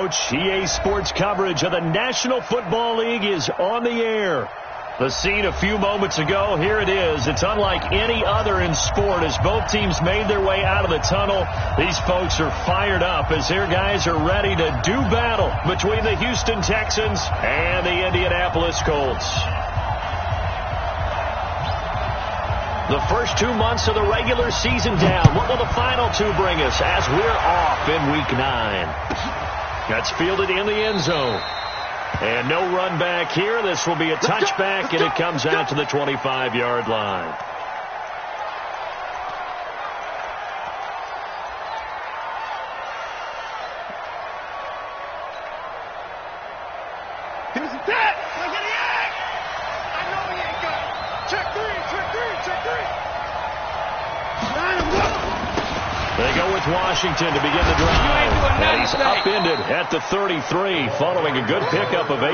Coach. EA Sports coverage of the National Football League is on the air. The scene a few moments ago, here it is. It's unlike any other in sport as both teams made their way out of the tunnel. These folks are fired up as their guys are ready to do battle between the Houston Texans and the Indianapolis Colts. The first 2 months of the regular season down. What will the final two bring us as we're off in Week 9? That's fielded in the end zone. And no run back here. This will be a touchback, and it comes out to the 25-yard line. Here's the tap. Look at the act. I know he ain't got it. Check three, check three, check three. They go with Washington to begin the drive. And he's upended at the 33 following a good pickup of 8.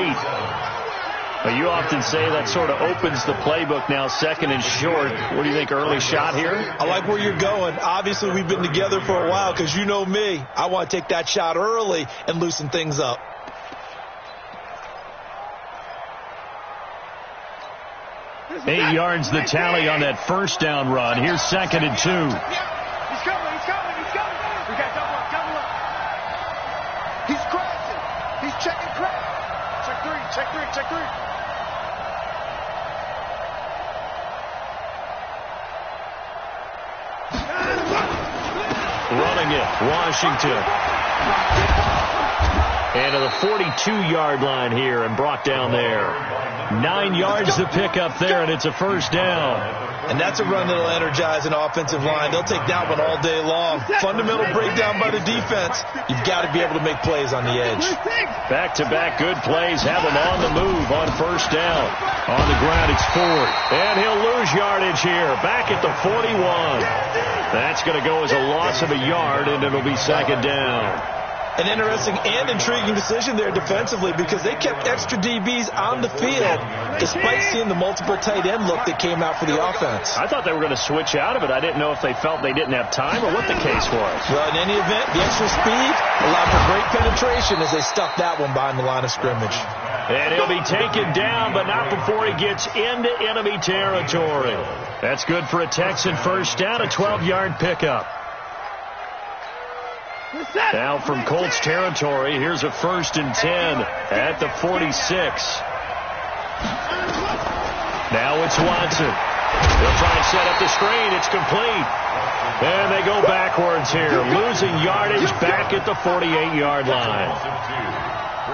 But you often say that sort of opens the playbook now, second and short. What do you think, early shot here? I like where you're going. Obviously, we've been together for a while because you know me. I want to take that shot early and loosen things up. Eight yards the tally on that first down run. Here's second and 2. He's coming, he's coming, he's coming. We got double up, double up. He's crossing. He's checking crack. Check three, check three, check three. Running it, Washington. And to the 42-yard line here and brought down there. 9 yards to pick up there, and it's a first down. And that's a run that will energize an offensive line. They'll take that one all day long. Fundamental breakdown by the defense. You've got to be able to make plays on the edge. Back-to-back good plays have him on the move on first down. On the ground, it's Ford. And he'll lose yardage here. Back at the 41. That's going to go as a loss of a yard, and it'll be second down. An interesting and intriguing decision there defensively because they kept extra DBs on the field despite seeing the multiple tight end look that came out for the offense. I thought they were going to switch out of it. I didn't know if they felt they didn't have time or what the case was. Well, in any event, the extra speed allowed for great penetration as they stuffed that one behind the line of scrimmage. And he'll be taken down, but not before he gets into enemy territory. That's good for a Texan first down, a 12-yard pickup. Now from Colts territory, here's a first and 10 at the 46. Now it's Watson. They'll try and set up the screen. It's complete. And they go backwards here, losing yardage back at the 48-yard line.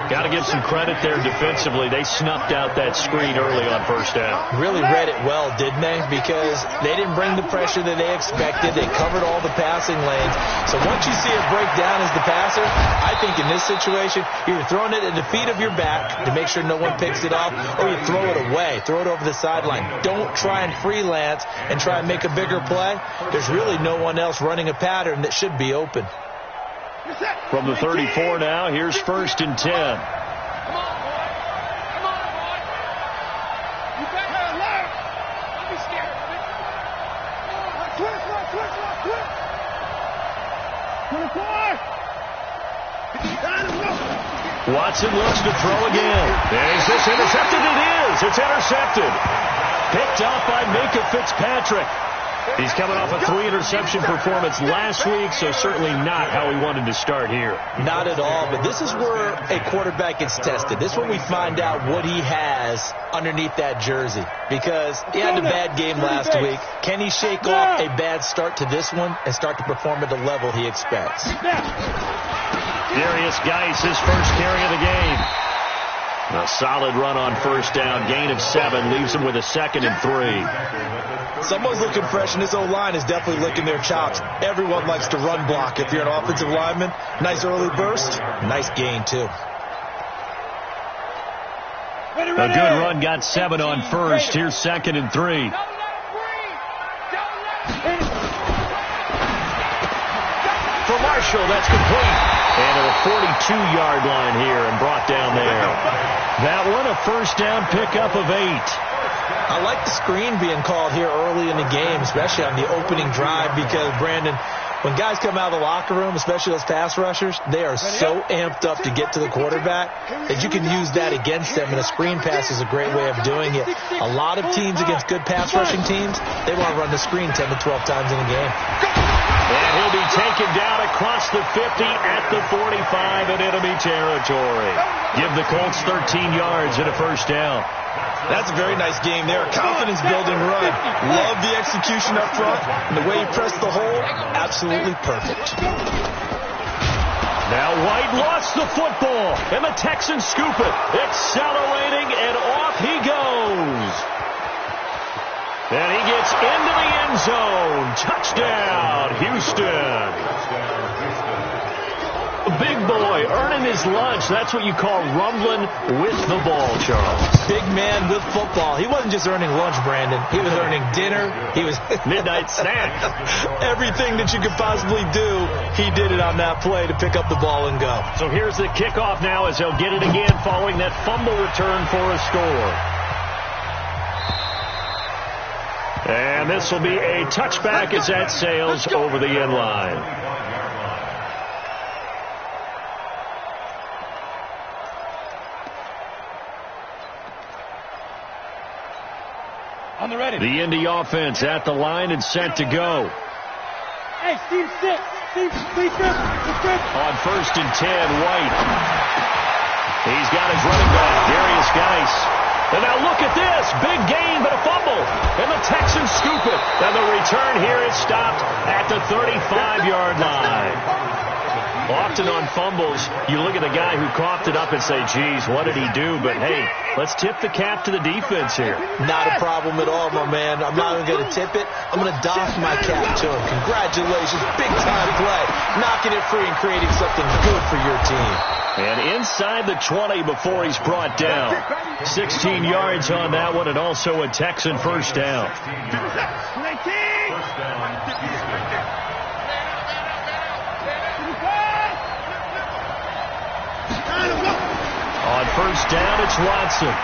Got to give some credit there defensively. They snuffed out that screen early on first down. Really read it well, didn't they? Because they didn't bring the pressure that they expected. They covered all the passing lanes. So once you see it break down as the passer, I think in this situation, you're throwing it at the feet of your back to make sure no one picks it off, or you throw it away, throw it over the sideline. Don't try and freelance and try and make a bigger play. There's really no one else running a pattern that should be open. From the 34 now, here's first and 10. Come on, boy. Come on, boy. You better alert. Don't be scared of it. Twist. Watson looks to throw again. Is this intercepted? It is. It's intercepted. Picked up by Minka Fitzpatrick. He's coming off a 3-interception performance last week, so certainly not how he wanted to start here. Not at all, but this is where a quarterback gets tested. This is where we find out what he has underneath that jersey, because he had a bad game last week. Can he shake off a bad start to this one and start to perform at the level he expects? Darius Geis, his first carry of the game. A solid run on first down, gain of 7, leaves him with a second and 3. Someone's looking fresh, and this O-line is definitely licking their chops. Everyone likes to run block. If you're an offensive lineman, nice early burst, nice gain, too. A good run, got 7 on first. Here's second and 3. For Marshall, that's complete. And to the 42-yard line here and brought down there. That one, a first down pickup of 8. I like the screen being called here early in the game, especially on the opening drive, because, Brandon, When guys come out of the locker room, especially those pass rushers, they are so amped up to get to the quarterback that you can use that against them, and a screen pass is a great way of doing it. A lot of teams against good pass rushing teams, they want to run the screen 10 to 12 times in a game. And he'll be taken down across the 50 at the 45 in enemy territory. Give the Colts 13 yards and a first down. That's a very nice game there. Confidence-building run. Love the execution up front. And the way he pressed the hole, absolutely perfect. Now White lost the football, and the Texans scoop it. Accelerating, and off he goes. And he gets into the end zone. Touchdown, Houston. Big boy earning his lunch. That's what you call rumbling with the ball, Charles. Big man with football. He wasn't just earning lunch, Brandon. He was earning dinner. He was midnight snack. Everything that you could possibly do, he did it on that play to pick up the ball and go. So here's the kickoff now as he'll get it again following that fumble return for a score. And this will be a touchback as that sails over the end line. The Indy offense at the line and set to go. Hey, Steve, sit. Steve, script. On 1st and 10, White. He's got his running back, Darius Geis. And now look at this. Big gain, but a fumble. And the Texans scoop it. And the return here is stopped at the 35-yard line. Often on fumbles, you look at the guy who coughed it up and say, geez, what did he do? But, hey, let's tip the cap to the defense here. Not a problem at all, my man. I'm not even going to tip it. I'm going to doff my cap to him. Congratulations. Big-time play. Knocking it free and creating something good for your team. And inside the 20 before he's brought down. 16 yards on that one, and also a Texan first down. On 1st down, it's Watson.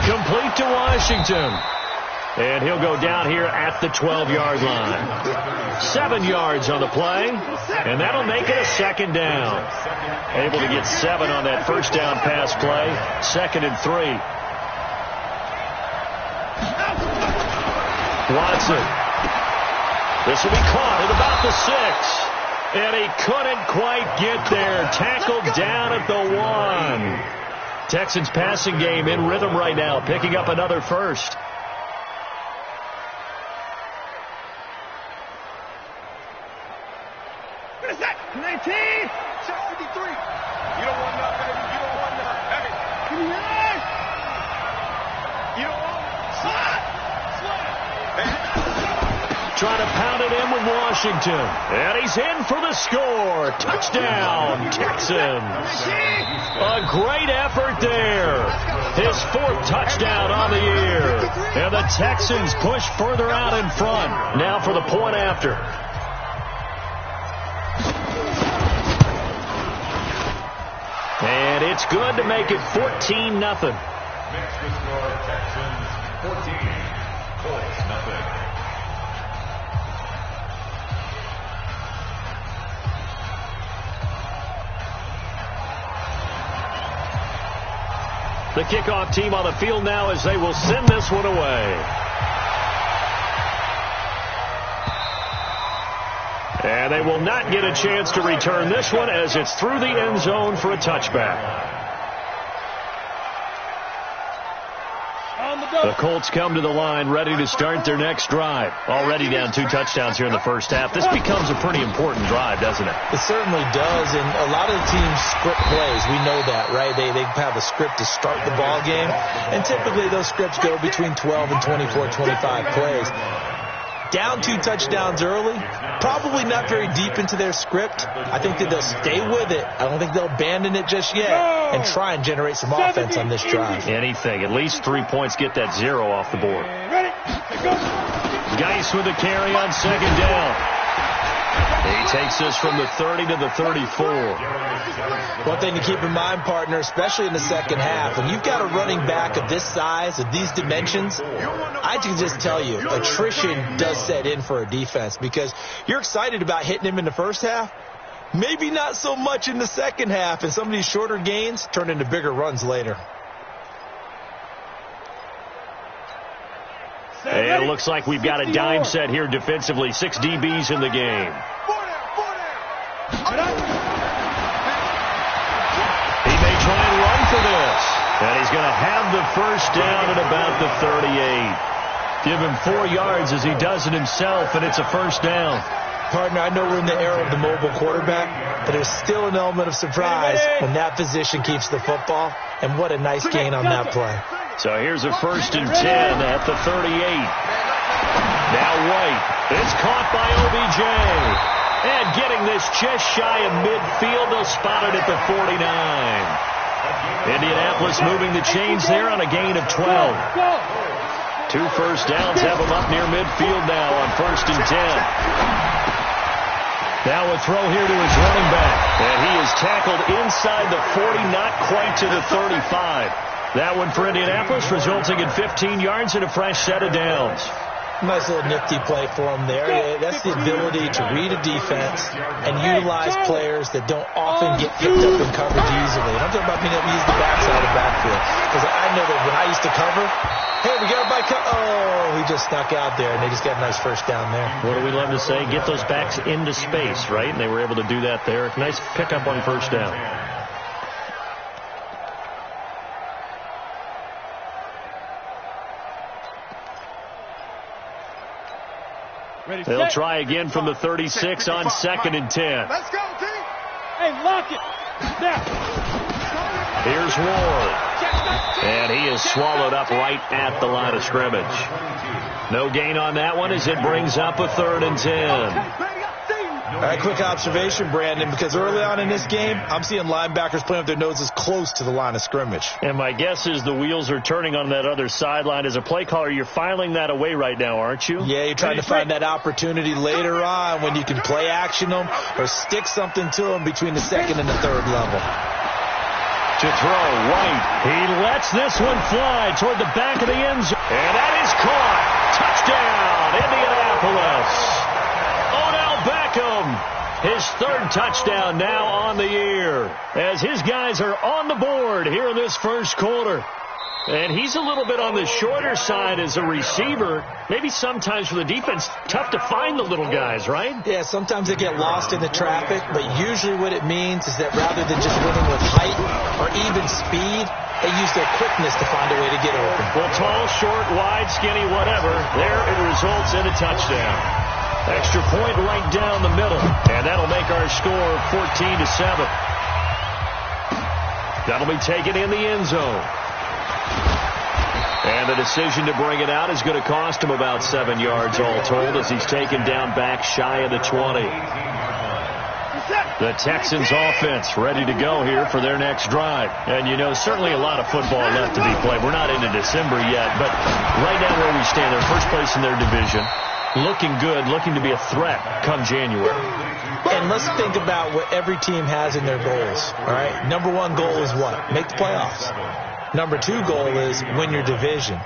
Complete to Washington. And he'll go down here at the 12-yard line. 7 yards on the play, and that'll make it a second down. Able to get 7 on that first down pass play. 2nd and 3. Watson. This will be caught at about the 6. And he couldn't quite get there. Tackled down at the 1. Texans passing game in rhythm right now, picking up another first. What is that? 19. Shot 53. You don't want that, baby. You don't want that. Hey. You don't want slide. Trying to pound it in with Washington. And he's in for the score. Touchdown, Texans. A great effort there. His 4th touchdown on the year. And the Texans push further out in front. Now for the point after. And it's good to make it 14-0. Next to score, Texans 14, Colts nothing. The kickoff team on the field now as they will send this one away. And they will not get a chance to return this one as it's through the end zone for a touchback. The Colts come to the line ready to start their next drive. Already down 2 touchdowns here in the first half. This becomes a pretty important drive, doesn't it? It certainly does, and a lot of the teams script plays. We know that, right? They have a script to start the ball game, and typically those scripts go between 12 and 24, 25 plays. Down 2 touchdowns early, probably not very deep into their script. I think that they'll stay with it. I don't think they'll abandon it just yet and try and generate some offense on this drive. Anything. At least 3 points, get that 0 off the board. Geis with the carry on 2nd down. He takes this from the 30 to the 34. One thing to keep in mind, partner, especially in the second half, when you've got a running back of this size, of these dimensions, I can just tell you, attrition does set in for a defense because you're excited about hitting him in the first half. Maybe not so much in the second half, and some of these shorter gains turn into bigger runs later. And it looks like we've got a dime set here defensively. 6 DBs in the game. He may try and run for this. And he's going to have the first down at about the 38. Give him 4 yards as he does it himself, and it's a first down. Partner, I know we're in the era of the mobile quarterback, but there's still an element of surprise when that position keeps the football, and what a nice gain on that play. So here's a 1st and 10 at the 38. Now White. It's caught by OBJ. And getting this just shy of midfield, they'll spot it at the 49. Indianapolis moving the chains there on a gain of 12. 2 first downs have them up near midfield now on 1st and 10. Now a throw here to his running back. And he is tackled inside the 40, not quite to the 35. That one for Indianapolis, resulting in 15 yards and a fresh set of downs. Nice little nifty play for him there. That's the ability to read a defense and utilize players that don't often get picked up in coverage easily. And I'm talking about being able to use the backside of the backfield. Because I know that when I used to cover, hey, we got a bike. Oh, he just snuck out there, and they just got a nice first down there. What do we love to say? Get those backs into space, right? And they were able to do that there. Nice pickup on first down. They'll try again from the 36 on 2nd and 10. Let's go, team. Hey, lock it. Now. Here's Ward. And he is swallowed up right at the line of scrimmage. No gain on that one as it brings up a 3rd and 10. All right, quick observation, Brandon, because early on in this game, I'm seeing linebackers playing with their noses close to the line of scrimmage. And my guess is the wheels are turning on that other sideline. As a play caller, you're filing that away right now, aren't you? Yeah, you're trying to find that opportunity later on when you can play action them or stick something to them between the 2nd and the 3rd level. To throw, White. He lets this one fly toward the back of the end zone. And that is caught. Touchdown, Indianapolis. Beckham, his 3rd touchdown now on the year as his guys are on the board here in this first quarter. And he's a little bit on the shorter side as a receiver. Maybe sometimes for the defense, tough to find the little guys, right? Yeah, sometimes they get lost in the traffic, but usually what it means is that rather than just winning with height or even speed, they use their quickness to find a way to get open. Well, tall, short, wide, skinny, whatever, there it results in a touchdown. Extra point right down the middle. And that'll make our score 14-7. That'll be taken in the end zone. And the decision to bring it out is going to cost him about 7 yards all told as he's taken down back shy of the 20. The Texans offense ready to go here for their next drive. And, you know, certainly a lot of football left to be played. We're not into December yet, but right now where we stand, they're first place in their division. Looking good, looking to be a threat come January. And let's think about what every team has in their goals, all right? Number 1 goal is what? Make the playoffs. Number 2 goal is win your division.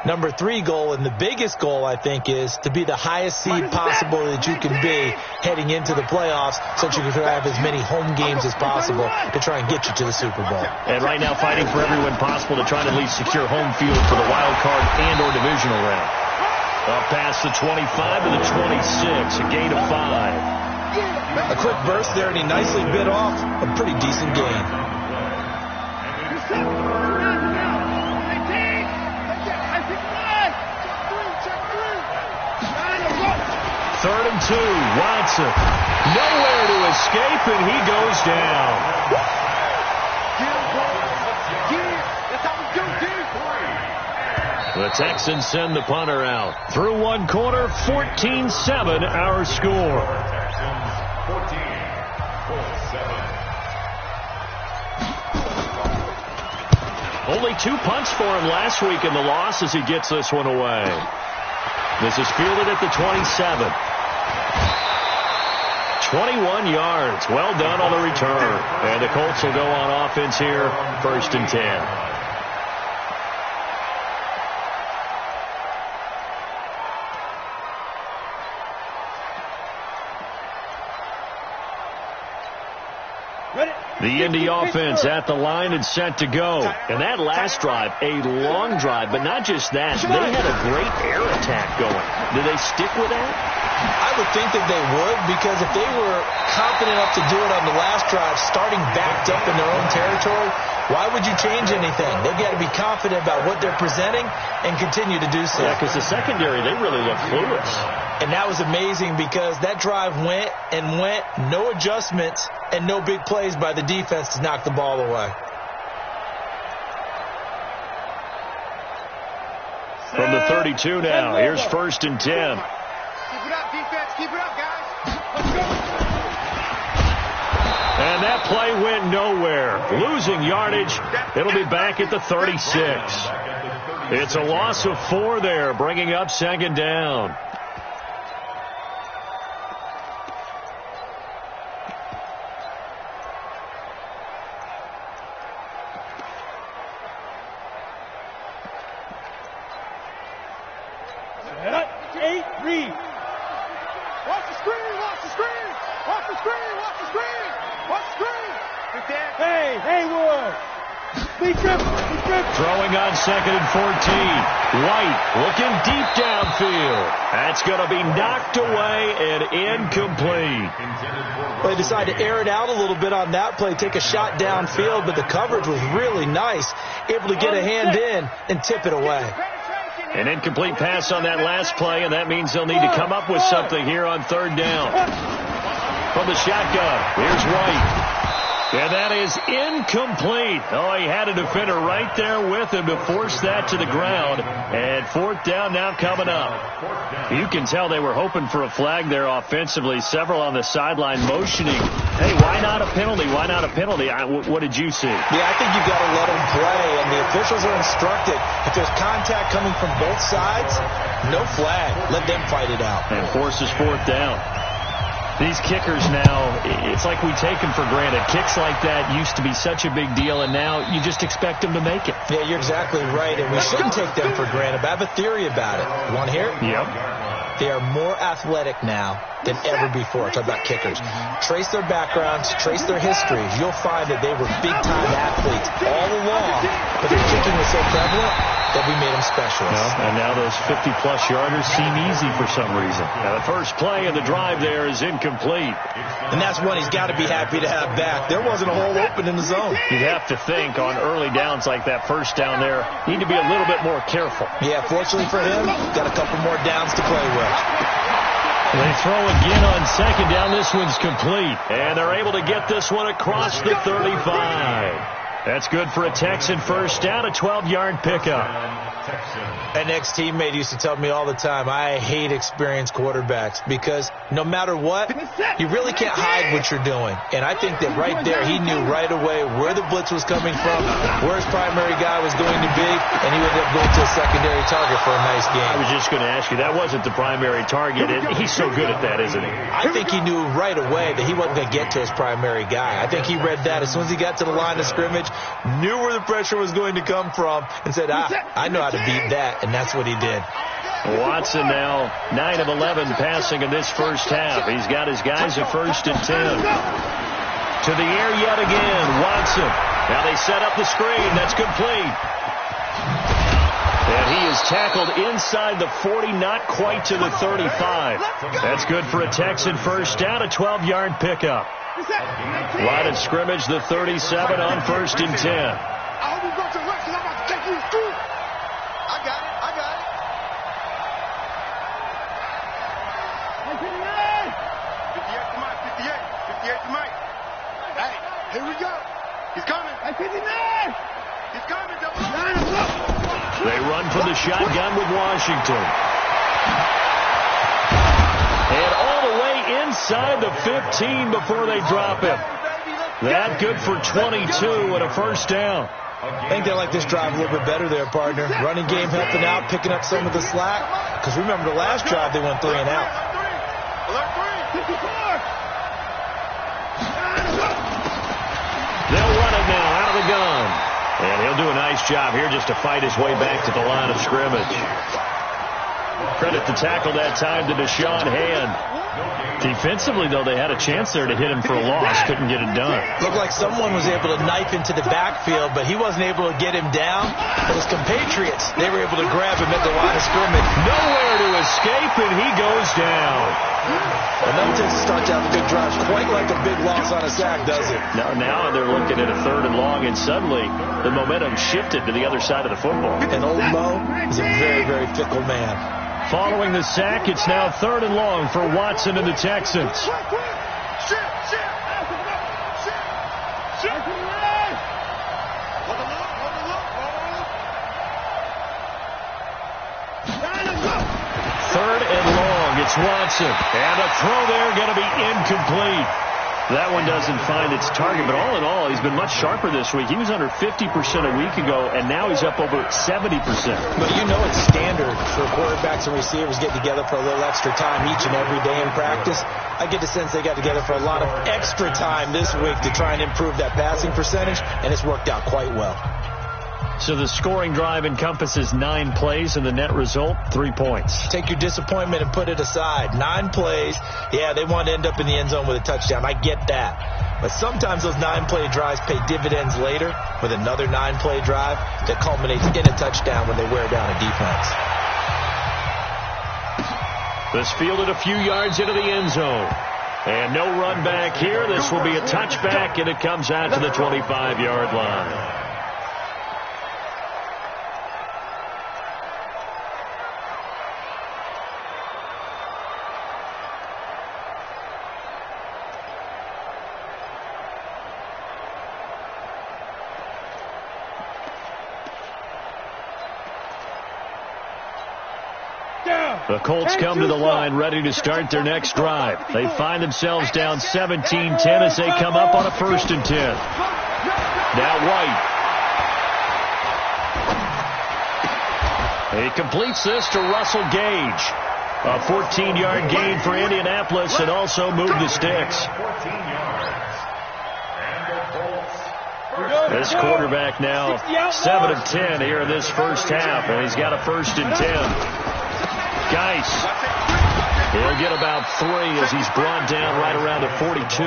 Number 3 goal, and the biggest goal, I think, is to be the highest seed possible that you can be heading into the playoffs so that you can have as many home games as possible to try and get you to the Super Bowl. And right now fighting for every win possible to try to at least secure home field for the wild card and or divisional round. Up past the 25 to the 26, a gain of 5. A quick burst there, and he nicely bit off a pretty decent gain. Third and 2, Watson. Nowhere to escape, and he goes down. The Texans send the punter out. Through one quarter, 14-7 our score. Only 2 punts for him last week in the loss as he gets this one away. This is fielded at the 27. 21 yards. Well done on the return. And the Colts will go on offense here, 1st and 10. The Indy offense at the line and set to go. And that last drive, a long drive, but not just that. They had a great air attack going. Did they stick with that? I would think that they would, because if they were confident enough to do it on the last drive, starting backed up in their own territory, why would you change anything? They've got to be confident about what they're presenting and continue to do so. Yeah, because the secondary, they really look clueless. And that was amazing because that drive went and went, no adjustments and no big plays by the defense to knock the ball away. From the 32 now, here's 1st and 10. Keep it up, defense. Keep it up, guys. Let's go. And that play went nowhere. Losing yardage. It'll be back at the 36. It's a loss of 4 there, bringing up 2nd down. Throwing on 2nd and 14. White looking deep downfield. That's going to be knocked away and incomplete. They decided to air it out a little bit on that play, take a shot downfield, but the coverage was really nice. Able to get a hand in and tip it away. An incomplete pass on that last play, and that means they'll need to come up with something here on 3rd down. From the shotgun, here's White. And that is incomplete. Oh, he had a defender right there with him to force that to the ground. And 4th down now coming up. You can tell they were hoping for a flag there offensively. Several on the sideline motioning. Hey, why not a penalty? Why not a penalty? What did you see? Yeah, I think you've got to let them play. And the officials are instructed, if there's contact coming from both sides, no flag. Let them fight it out. And forces 4th down. These kickers now, it's like we take them for granted. Kicks like that used to be such a big deal, and now you just expect them to make it. Yeah, you're exactly right, and we shouldn't take them for granted. But I have a theory about it. You want to hear it? Yep. They are more athletic now than ever before. Talk about kickers. Trace their backgrounds, trace their histories. You'll find that they were big-time athletes all along, but their kicking was so prevalent that we made them specialists. And now those 50-plus yarders seem easy for some reason. Now the first play of the drive there is incomplete. And that's one he's got to be happy to have back. There wasn't a hole open in the zone. You'd have to think on early downs like that first down there, need to be a little bit more careful. Yeah, fortunately for him, got a couple more downs to play with. They throw again on 2nd down. This one's complete. And they're able to get this one across the 35. That's good for a Texan first down, a 12-yard pickup. An ex-teammate used to tell me all the time, I hate experienced quarterbacks because no matter what, you really can't hide what you're doing. And I think that right there, he knew right away where the blitz was coming from, where his primary guy was going to be, and he ended up going to a secondary target for a nice game. I was just going to ask you, that wasn't the primary target. He's so good at that, isn't he? I think he knew right away that he wasn't going to get to his primary guy. I think he read that as soon as he got to the line of scrimmage, knew where the pressure was going to come from, and said, I know how to beat that, and that's what he did. Watson now 9 of 11 passing in this first half. He's got his guys at 1st and 10. To the air yet again, Watson. Now they set up the screen. That's complete. And he is tackled inside the 40, not quite to the 35. That's good for a Texan first down, a 12-yard pickup. Line of scrimmage, the 37 on 1st and 10. I hope you go to work because I'm about to take you to school. I got it. 58 to Mike. 58 to Mike. Hey, here we go. He's coming. He's coming, double up. They run from the shotgun with Washington. And all the way inside the 15 before they drop him. That good for 22 and a first down. I think they like this drive a little bit better there, partner. Running game helping out, picking up some of the slack. Because remember the last drive, they went 3 and out. And he'll do a nice job here just to fight his way back to the line of scrimmage. Credit the tackle that time to Deshaun Hand. Defensively, though, they had a chance there to hit him for a loss. Couldn't get it done. Looked like someone was able to knife into the backfield, but he wasn't able to get him down. But his compatriots, they were able to grab him at the line of scrimmage. Nowhere to escape, and he goes down. And that takes a start to have a good drive. Quite like a big loss on a sack, does it? Now they're looking at a 3rd and long, and suddenly the momentum shifted to the other side of the football. And old Mo is a very, very fickle man. Following the sack, it's now 3rd and long for Watson and the Texans. Third and long, it's Watson. And a throw there going to be incomplete. That one doesn't find its target, but all in all, he's been much sharper this week. He was under 50% a week ago, and now he's up over 70%. But you know it's standard for quarterbacks and receivers getting together for a little extra time each and every day in practice. I get the sense they got together for a lot of extra time this week to try and improve that passing percentage, and it's worked out quite well. So the scoring drive encompasses 9 plays, and the net result, 3 points. Take your disappointment and put it aside. 9 plays. Yeah, they want to end up in the end zone with a touchdown. I get that. But sometimes those 9-play drives pay dividends later with another 9-play drive that culminates in a touchdown when they wear down a defense. This fielded a few yards into the end zone. And no run back here. This will be a touchback, and it comes out to the 25-yard line. The Colts come to the line ready to start their next drive. They find themselves down 17-10 as they come up on a 1st and 10. Now White. He completes this to Russell Gage. A 14-yard gain for Indianapolis and also moved the sticks. This quarterback now 7 of 10 here in this first half, and he's got a 1st and 10. Geis, he'll get about 3 as he's brought down right around the 42.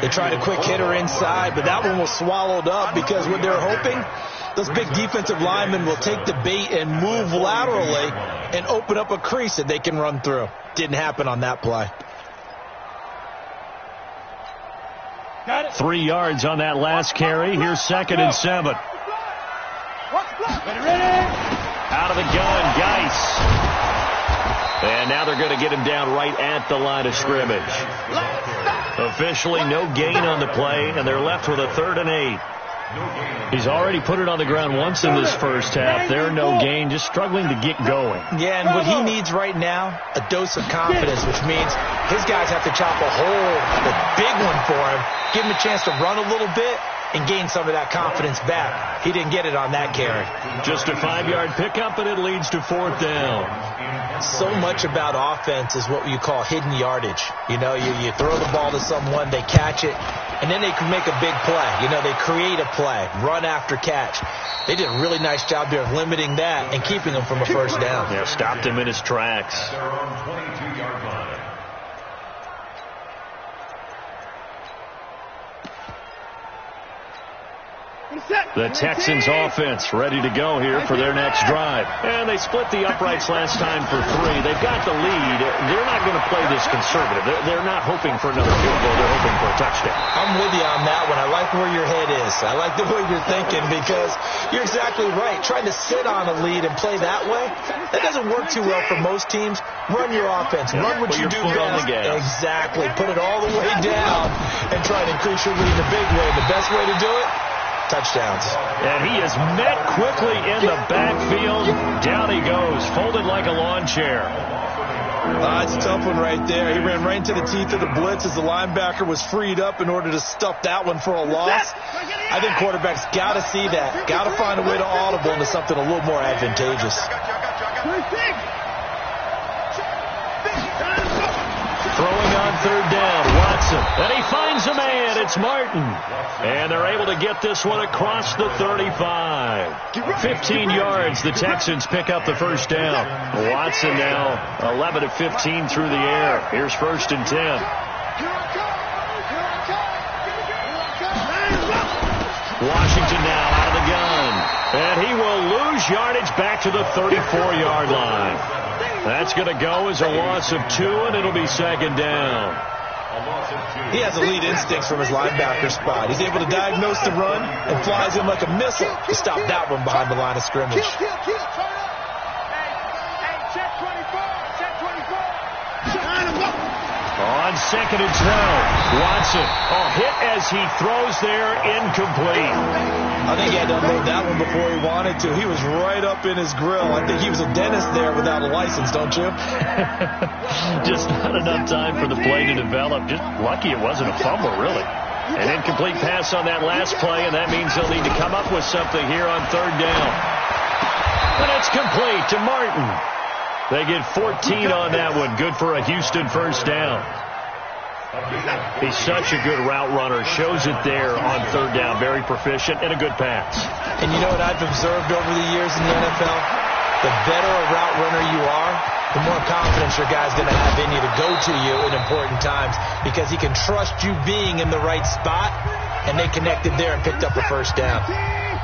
They tried a quick hitter inside, but that one was swallowed up because what they're hoping, those big defensive linemen will take the bait and move laterally and open up a crease that they can run through. Didn't happen on that play. 3 yards on that last carry. Here's 2nd and 7. Out of the gun, Geis. And now they're going to get him down right at the line of scrimmage. Officially no gain on the play, and they're left with a 3rd and 8. He's already put it on the ground once in this first half. They're no gain, just struggling to get going. Yeah, and what he needs right now, a dose of confidence, which means his guys have to chop a hole, a big one for him, give him a chance to run a little bit, and gain some of that confidence back. He didn't get it on that carry. Just a 5-yard pickup, and it leads to 4th down. So much about offense is what you call hidden yardage. You know, you throw the ball to someone, they catch it, and then they can make a big play. You know, they create a play, run after catch. They did a really nice job there of limiting that and keeping him from a 1st down. Yeah, stopped him in his tracks. The Texans offense ready to go here for their next drive. And they split the uprights last time for 3. They've got the lead. They're not going to play this conservative. They're not hoping for another field goal. They're hoping for a touchdown. I'm with you on that one. I like where your head is. I like the way you're thinking because you're exactly right. Trying to sit on a lead and play that way, that doesn't work too well for most teams. Run your offense. Run what you do best. Exactly. Put it all the way down and try to increase your lead in a big way. The best way to do it, touchdowns. And he is met quickly in the backfield. Down he goes, folded like a lawn chair. It's a tough one right there. He ran right into the teeth of the blitz as the linebacker was freed up in order to stuff that one for a loss. I think quarterbacks got to see that. Got to find a way to audible into something a little more advantageous. Throwing on 3rd down. Watson, and he finds a man. It's Martin. And they're able to get this one across the 35. 15 yards. The Texans pick up the first down. Watson now 11 of 15 through the air. Here's 1st and 10. Washington now out of the gun. And he will lose yardage back to the 34-yard line. That's going to go as a loss of 2, and it'll be 2nd down. He has elite instincts from his linebacker spot. He's able to diagnose the run and flies in like a missile to stop that one behind the line of scrimmage. On 2nd and 12, Watson. Hit as he throws there, incomplete. I think he had to unload that one before he wanted to. He was right up in his grill. I think he was a dentist there without a license, don't you? Just not enough time for the play to develop. Just lucky it wasn't a fumble, really. An incomplete pass on that last play, and that means they'll need to come up with something here on 3rd down. And it's complete to Martin. They get 14 on that one. Good for a Houston first down. He's such a good route runner. Shows it there on 3rd down. Very proficient and a good pass. And you know what I've observed over the years in the NFL? The better a route runner you are, the more confidence your guy's going to have in you to go to you in important times because he can trust you being in the right spot, and they connected there and picked up a first down.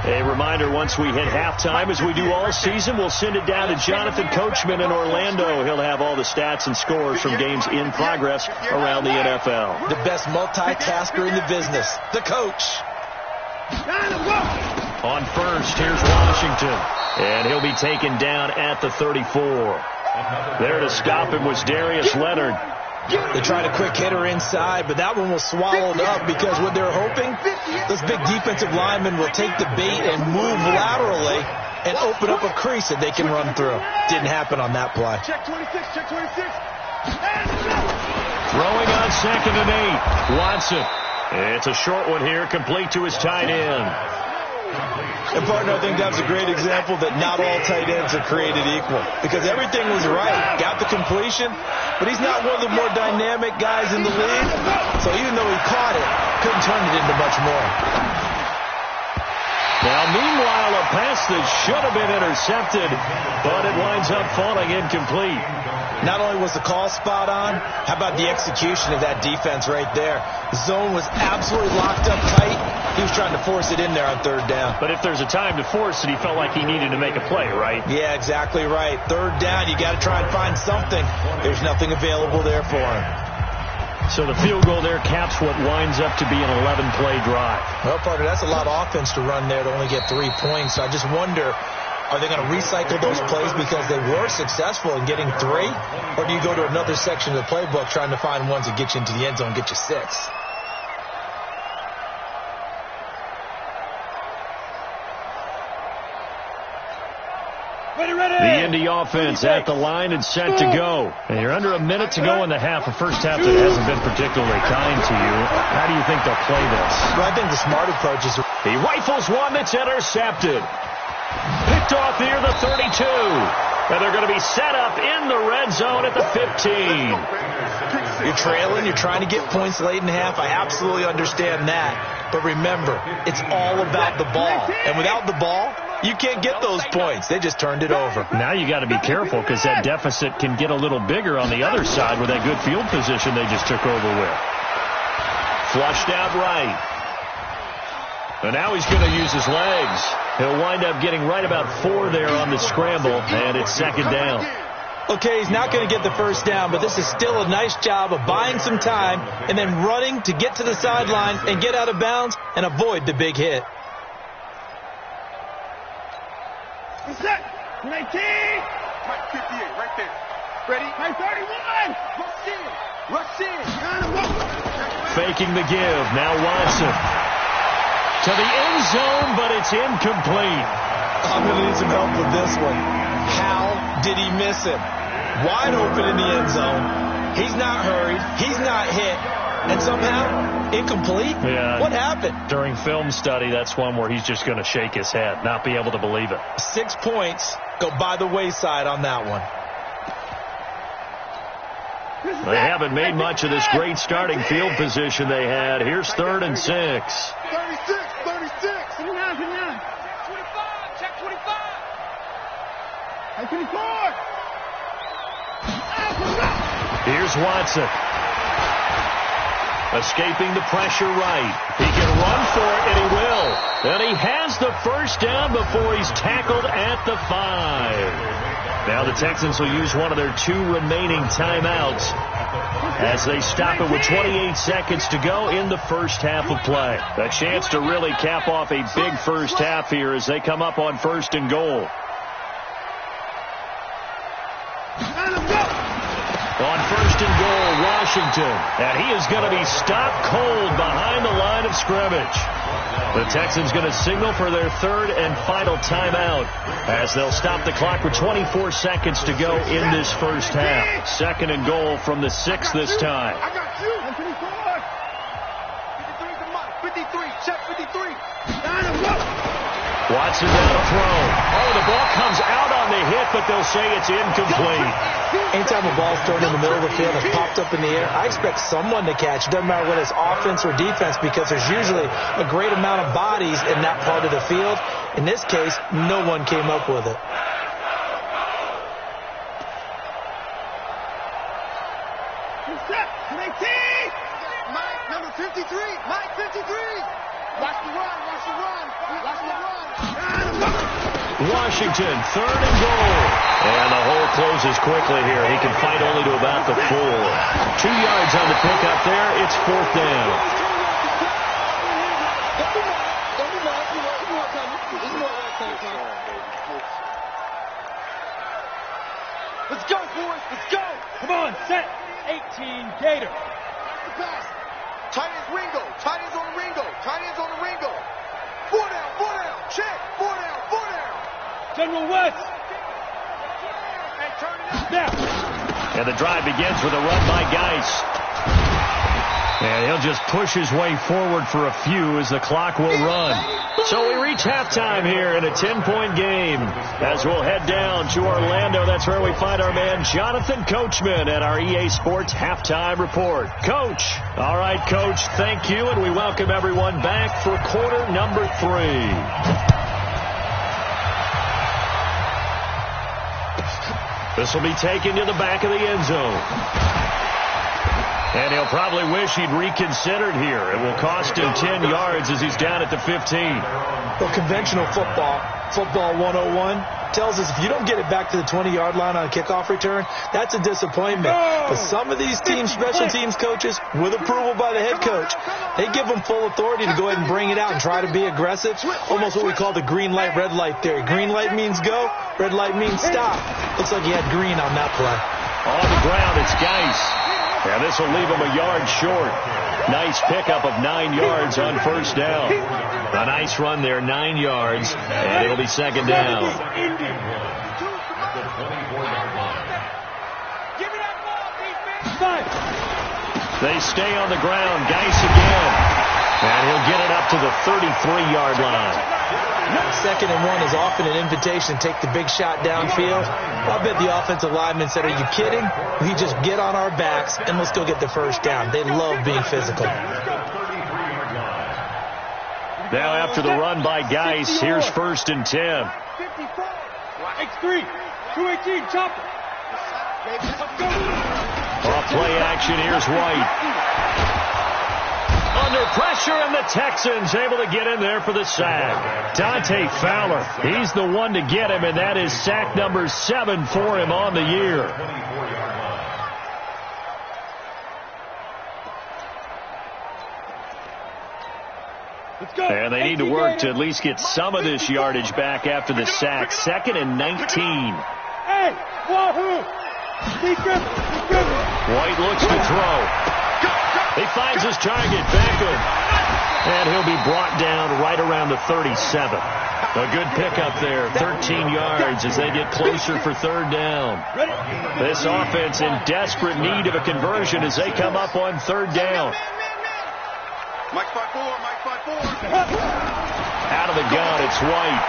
A reminder, once we hit halftime, as we do all season, we'll send it down to Jonathan Coachman in Orlando. He'll have all the stats and scores from games in progress around the NFL. The best multitasker in the business, the coach. On 1st, here's Washington. And he'll be taken down at the 34. There to stop him was Darius Leonard. They tried a quick hitter inside, but that one was swallowed up because what they're hoping, those big defensive linemen will take the bait and move laterally and open up a crease that they can run through. Didn't happen on that play. Check 26, check 26. Throwing on 2nd and 8. Watson. It's a short one here, complete to his tight end. And, partner, I think that was a great example that not all tight ends are created equal because everything was right. Got the completion, but he's not one of the more dynamic guys in the league. So even though he caught it, couldn't turn it into much more. Now, meanwhile, a pass that should have been intercepted, but it winds up falling incomplete. Not only was the call spot on, how about the execution of that defense right there? The zone was absolutely locked up tight. He was trying to force it in there on 3rd down. But if there's a time to force it, he felt like he needed to make a play, right? Yeah, exactly right. 3rd down, you got to try and find something. There's nothing available there for him. So the field goal there caps what winds up to be an 11-play drive. Well, partner, that's a lot of offense to run there to only get 3 points. So I just wonder, are they going to recycle those plays because they were successful in getting 3? Or do you go to another section of the playbook trying to find ones that get you into the end zone and get you 6? The Indy offense at the line and set to go. And you're under a minute to go in the half. A first half that hasn't been particularly kind to you. How do you think they'll play this? Well, I think the smart approach is... He rifles one that's intercepted. Picked off near the 32. And they're going to be set up in the red zone at the 15. You're trailing. You're trying to get points late in the half. I absolutely understand that. But remember, it's all about the ball. And without the ball, you can't get those points. They just turned it over. Now you got to be careful because that deficit can get a little bigger on the other side with that good field position they just took over with. Flushed out right. And now he's going to use his legs. He'll wind up getting right about 4 there on the scramble, and it's 2nd down. Okay, he's not going to get the first down, but this is still a nice job of buying some time and then running to get to the sideline and get out of bounds and avoid the big hit. Set. 19. Right 58, right there. Ready? Right 31. Rush in. Rush in. Faking the give. Now Watson. To the end zone, but it's incomplete. I'm going to need some help with this one. How did he miss it? Wide open in the end zone. He's not hurried. He's not hit. And somehow, incomplete? Yeah. What happened? During film study, that's one where he's just going to shake his head, not be able to believe it. 6 points go by the wayside on that one. They haven't made much of this great starting field position they had. Here's 3rd and 6. 36. 36. 29. 25. Check 25. Hey, 24. Here's Watson. Escaping the pressure right. He can run for it, and he will. And he has the first down before he's tackled at the 5. Now the Texans will use one of their 2 remaining timeouts as they stop it with 28 seconds to go in the first half of play. A chance to really cap off a big first half here as they come up on 1st and goal. On 1st and goal, Washington. And he is going to be stopped cold behind the line of scrimmage. The Texans going to signal for their 3rd and final timeout as they'll stop the clock with 24 seconds to go in this first half. 2nd and goal from the 6 this time. I got you. 53. Check 53. Watson down to throw. Oh, the ball comes out on the hit, but they'll say it's incomplete. Anytime a ball's thrown in the middle of the field and popped up in the air, I expect someone to catch. It doesn't matter whether it's offense or defense because there's usually a great amount of bodies in that part of the field. In this case, no one came up with it. Mike, number 53. Mike, 53. Watch the run. Watch the run. Watch the run. Washington, 3rd and goal. And the hole closes quickly here. He can fight only to about the 4. 2 yards on the pickup there. It's 4th down. Let's go, boys. Let's go. Come on, set. 18, Gator. Tight ends Ringo. Tight ends on Ringo. Tight ends on the Ringo. 4 down. 4 down. Check. 4 down. 4 down. General West. Hey, turn it up. Snap. And the drive begins with a run by Geis. And he'll just push his way forward for a few as the clock will run. So we reach halftime here in a 10-point game. As we'll head down to Orlando, that's where we find our man Jonathan Coachman at our EA Sports Halftime Report. Coach. All right, Coach, thank you, and we welcome everyone back for quarter number 3. This will be taken to the back of the end zone. And he'll probably wish he'd reconsidered here. It will cost him 10 yards as he's down at the 15. Well, conventional football 101, tells us if you don't get it back to the 20-yard line on a kickoff return, that's a disappointment. But some of these teams, special teams coaches, with approval by the head coach, they give them full authority to go ahead and bring it out and try to be aggressive. Almost what we call the green light, red light theory. Green light means go, red light means stop. Looks like he had green on that play. On the ground, it's Geis. And this will leave him a yard short. Nice pickup of 9 yards on 1st down. A nice run there, 9 yards, and it'll be 2nd down. They stay on the ground. Geis again. And he'll get it up to the 33-yard line. 2nd and 1 is often an invitation to take the big shot downfield. I bet the offensive lineman said, are you kidding? We just get on our backs and let's go get the first down. They love being physical. Now after the run by Geis, here's 1st and 10. X3, 218, chopper. Off play action, here's White. Under pressure, and the Texans able to get in there for the sack. Dante Fowler, he's the one to get him, and that is sack number 7 for him on the year. Let's go. And they need to work to at least get some of this yardage back after the sack. 2nd and 19. Hey, wahoo! Steve Griffin. White looks to throw. He finds his target, Beckham. And he'll be brought down right around the 37. A good pickup there, 13 yards as they get closer for 3rd down. This offense in desperate need of a conversion as they come up on 3rd down. Mike 5-4, Mike 5-4. Out of the gun, it's White.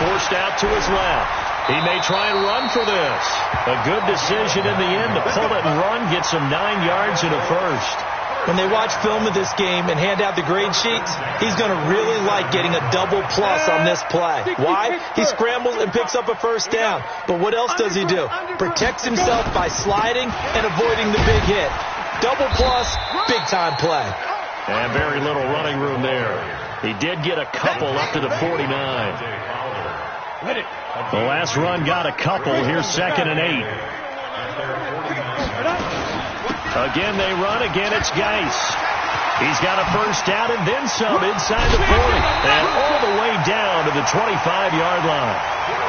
Forced out to his left. He may try and run for this. A good decision in the end to pull it and run, get some 9 yards and a first. When they watch film of this game and hand out the grade sheets, he's going to really like getting a double plus on this play. Why? He scrambles and picks up a first down. But what else does he do? Protects himself by sliding and avoiding the big hit. Double plus, big-time play. And very little running room there. He did get a couple up to the 49. The last run got a couple. Here's 2nd and 8. Again, they run. Again, it's Geis. He's got a first down and then some inside the 40. And all the way down to the 25-yard line.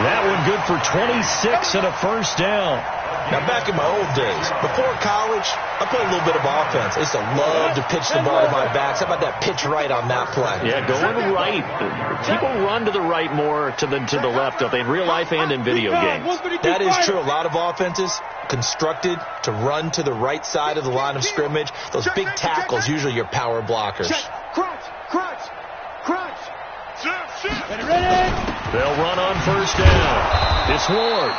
That one good for 26 and a first down. Now, back in my old days, before college, I played a little bit of offense. I used to love to pitch the ball to my backs. How about that pitch right on that play? Yeah, going right. People run to the right more than to the left, don't they, in real life and in video games? That is true. A lot of offenses constructed to run to the right side of the line of scrimmage. Those big tackles, usually your power blockers. Crunch, crunch, crunch. Ready? They'll run on first down. It's Ward.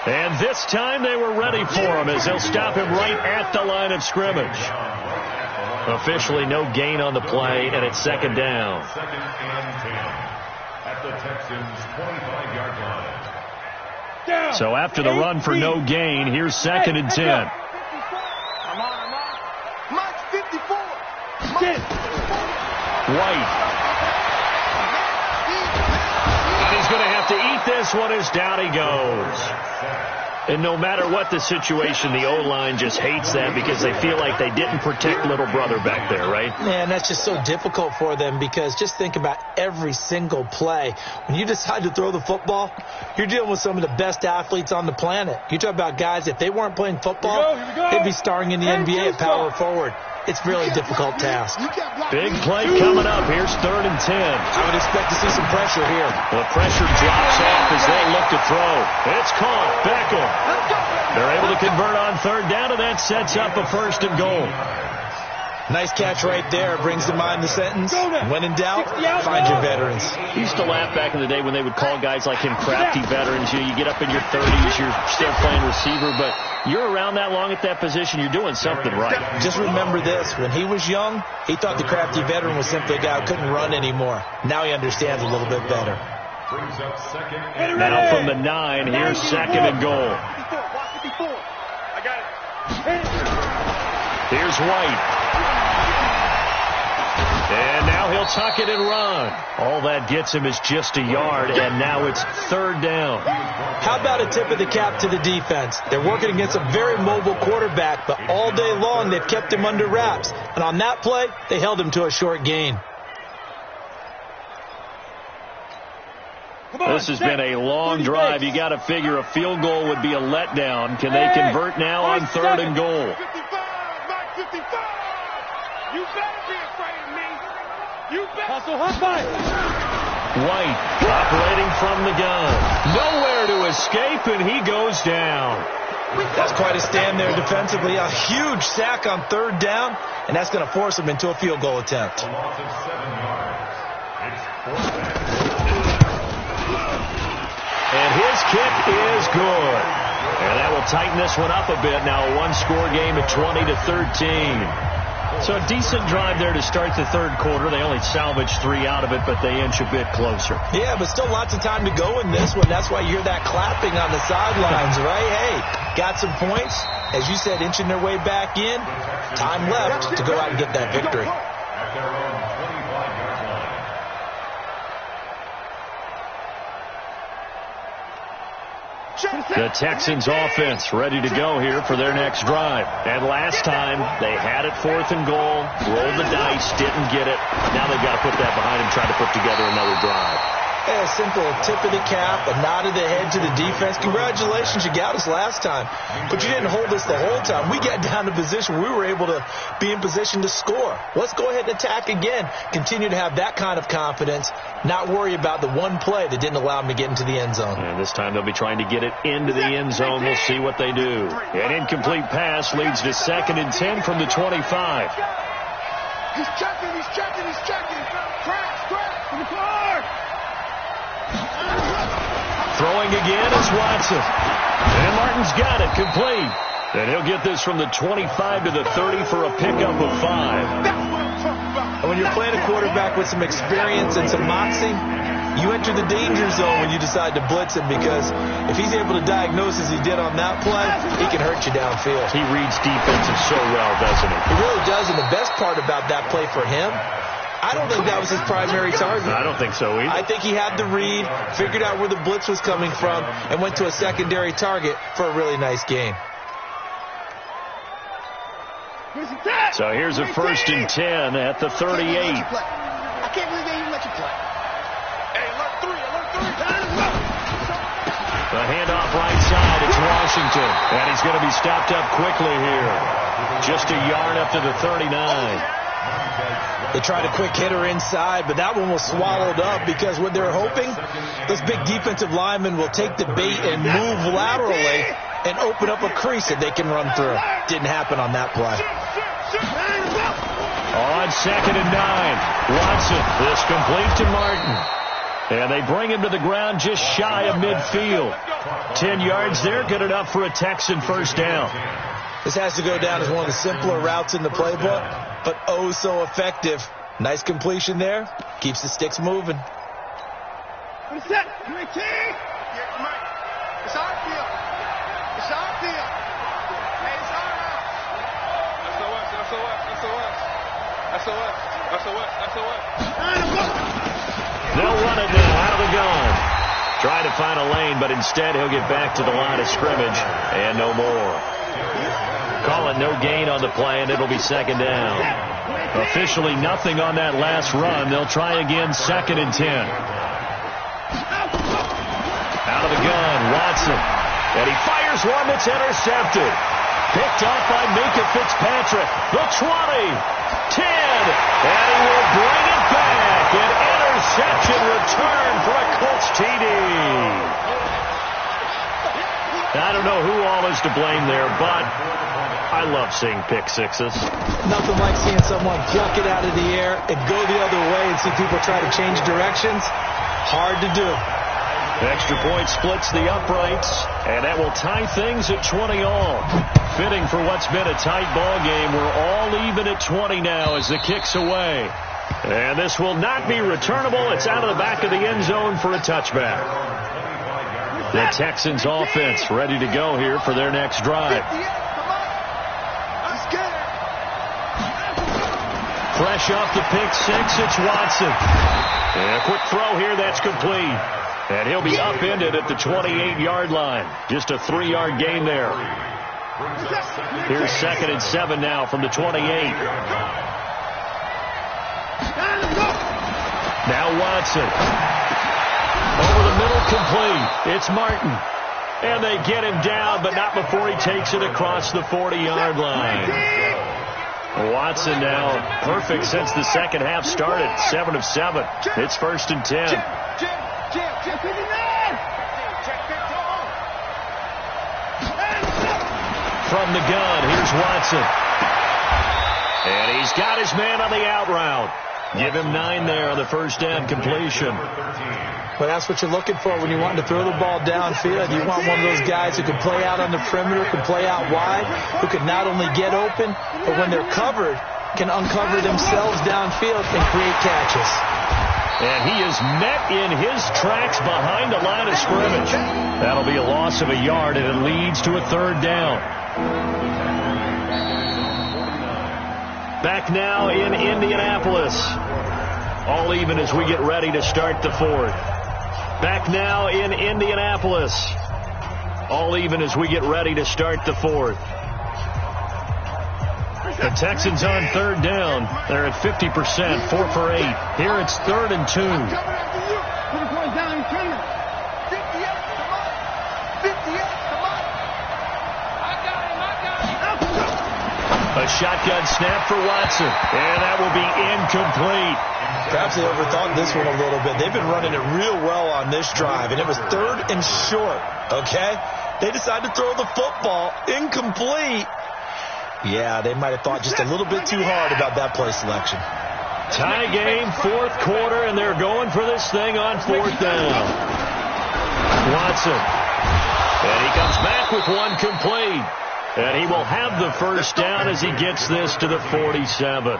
And this time they were ready for him as they'll stop him right at the line of scrimmage. Officially no gain on the play, and it's 2nd down. 2nd and 10 at the Texans' 25-yard line. So after the run for no gain, here's 2nd and 10. I'm on. Mike's 54. White. And he's going to have to eat this one as down he goes. And no matter what the situation, the O-line just hates that because they feel like they didn't protect little brother back there, right? Man, that's just so difficult for them because just think about every single play. When you decide to throw the football, you're dealing with some of the best athletes on the planet. You talk about guys, if they weren't playing football, Here we go. they'd be starring in the NBA at power forward. It's really a difficult task. Big play coming up. Here's 3rd and 10. I would expect to see some pressure here. The pressure drops off as they look to throw. It's caught. Beckham. They're able to convert on 3rd down, and that sets up a 1st and goal. Nice catch right there. Brings to mind the sentence, when in doubt, find your veterans. He used to laugh back in the day when they would call guys like him crafty veterans. You get up in your 30s, you're still playing receiver, but you're around that long at that position, you're doing something right. Just remember this. When he was young, he thought the crafty veteran was simply a guy who couldn't run anymore. Now he understands a little bit better. Brings up 2nd and Now from the 9, here's 2nd and goal. 54. I got it. Here's White. And now he'll tuck it and run. All that gets him is just a yard, and now it's 3rd down. How about a tip of the cap to the defense? They're working against a very mobile quarterback, but all day long they've kept him under wraps. And on that play, they held him to a short gain. This has been a long drive. You got to figure a field goal would be a letdown. Can they convert now on 3rd and goal? 55, Mike 55. You better be afraid of me. You better. Hustle, high. White operating from the gun. Nowhere to escape, and he goes down. That's quite a stand there defensively. A huge sack on 3rd down, and that's going to force him into a field goal attempt. a loss of 7 yards. It's 4th down. And his kick is good. And that will tighten this one up a bit. Now a one-score game at 20-13. So a decent drive there to start the 3rd quarter. They only salvaged 3 out of it, but they inch a bit closer. Yeah, but still lots of time to go in this one. That's why you hear that clapping on the sidelines, right? Hey, got some points. As you said, inching their way back in. Time left to go out and get that victory. At their own 25-yard line. The Texans offense ready to go here for their next drive. And last time they had it 4th and goal, rolled the dice, didn't get it. Now they've got to put that behind them, try to put together another drive. A simple tip of the cap, a nod of the head to the defense. Congratulations, you got us last time. But you didn't hold us the whole time. We got down to position where we were able to be in position to score. Let's go ahead and attack again. Continue to have that kind of confidence, not worry about the one play that didn't allow them to get into the end zone. And this time they'll be trying to get it into the end zone. We'll see what they do. An incomplete pass leads to 2nd and 10 from the 25. He's checking. Crash. Throwing again is Watson. And Martin's got it, complete. And he'll get this from the 25 to the 30 for a pickup of 5. And when you're playing a quarterback with some experience and some moxie, you enter the danger zone when you decide to blitz him, because if he's able to diagnose as he did on that play, he can hurt you downfield. He reads defenses so well, doesn't he? He really does, and the best part about that play for him, I don't think that was his primary target. I don't think so either. I think he had the read, figured out where the blitz was coming from, and went to a secondary target for a really nice gain. So here's a 1st and 10 at the 38. I can't believe they even let you play. Hey, alert 3, alert 3. The handoff right side, it's Washington. And he's going to be stopped up quickly here. Just a yard up to the 39. They tried a quick hitter inside, but that one was swallowed up, because what they're hoping, those big defensive linemen will take the bait and move laterally and open up a crease that they can run through. Didn't happen on that play. On 2nd and 9, Watson, this complete to Martin. And they bring him to the ground just shy of midfield. 10 yards there, good enough for a Texan first down. This has to go down as one of the simpler routes in the playbook, but oh so effective. Nice completion there. Keeps the sticks moving. What's that? Yeah, Mike. It's our field. It's our field. Hey, it's our house. They'll run it now out of the gun. Try to find a lane, but instead he'll get back to the line of scrimmage and no more. Call it no gain on the play, and it'll be 2nd down. Officially nothing on that last run. They'll try again, 2nd and 10. Out of the gun, Watson. And he fires one that's intercepted. Picked off by Minka Fitzpatrick. The 20, 10, and he will bring it back. An interception return for a Colts TD. I don't know who all is to blame there, but I love seeing pick sixes. Nothing like seeing someone pluck it out of the air and go the other way and see people try to change directions. Hard to do. Extra point splits the uprights, and that will tie things at 20 all. Fitting for what's been a tight ball game. We're all even at 20 now as the kick's away. And this will not be returnable. It's out of the back of the end zone for a touchback. The Texans offense ready to go here for their next drive. Fresh off the pick six, it's Watson. And a quick throw here, that's complete. And he'll be upended at the 28-yard line. Just a 3-yard gain there. Here's 2nd and 7 now from the 28. Now Watson. Over the middle, complete. It's Martin. And they get him down, but not before he takes it across the 40-yard line. Watson now perfect since the second half started. 7 of 7. It's 1st and 10. From the gun, here's Watson. And he's got his man on the out route. Give him 9 there on the first down completion. Well, that's what you're looking for when you want to throw the ball downfield. You want one of those guys who can play out on the perimeter, can play out wide, who can not only get open, but when they're covered, can uncover themselves downfield and create catches. And he is met in his tracks behind the line of scrimmage. That'll be a loss of a yard, and it leads to a 3rd down. Back now in Indianapolis. All even as we get ready to start the 4th. Back now in Indianapolis. All even as we get ready to start the 4th. The Texans on 3rd down. They're at 50%, 4 for 8. Here it's 3rd and 2. A shotgun snap for Watson. And that will be incomplete. Perhaps they overthought this one a little bit. They've been running it real well on this drive, and it was 3rd and short, okay? They decided to throw the football incomplete. Yeah, they might have thought just a little bit too hard about that play selection. Tie game, 4th quarter, and they're going for this thing on 4th down. Watson. And he comes back with one complete. And he will have the first down as he gets this to the 47.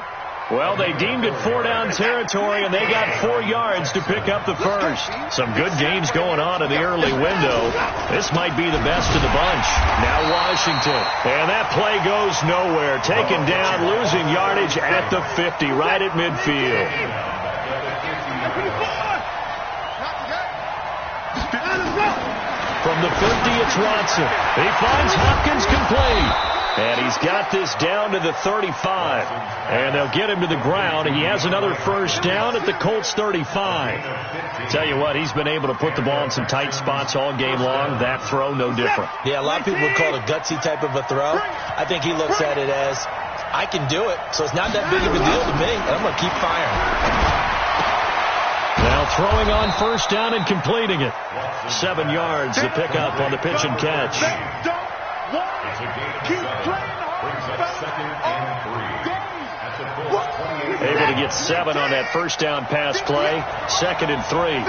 Well, they deemed it 4-down territory, and they got 4 yards to pick up the first. Some good games going on in the early window. This might be the best of the bunch. Now Washington. And that play goes nowhere. Taken down, losing yardage at the 50, right at midfield. From the 50, it's Watson. He finds Hopkins complete. And he's got this down to the 35. And they'll get him to the ground. He has another first down at the Colts 35. Tell you what, he's been able to put the ball in some tight spots all game long. That throw, no different. Yeah, a lot of people would call it a gutsy type of a throw. I think he looks at it as, I can do it, so it's not that big of a deal to me, and I'm going to keep firing. Now throwing on first down and completing it. 7 yards to pick up on the pitch and catch. Able to get 7 on that first down pass play. 2nd and 3.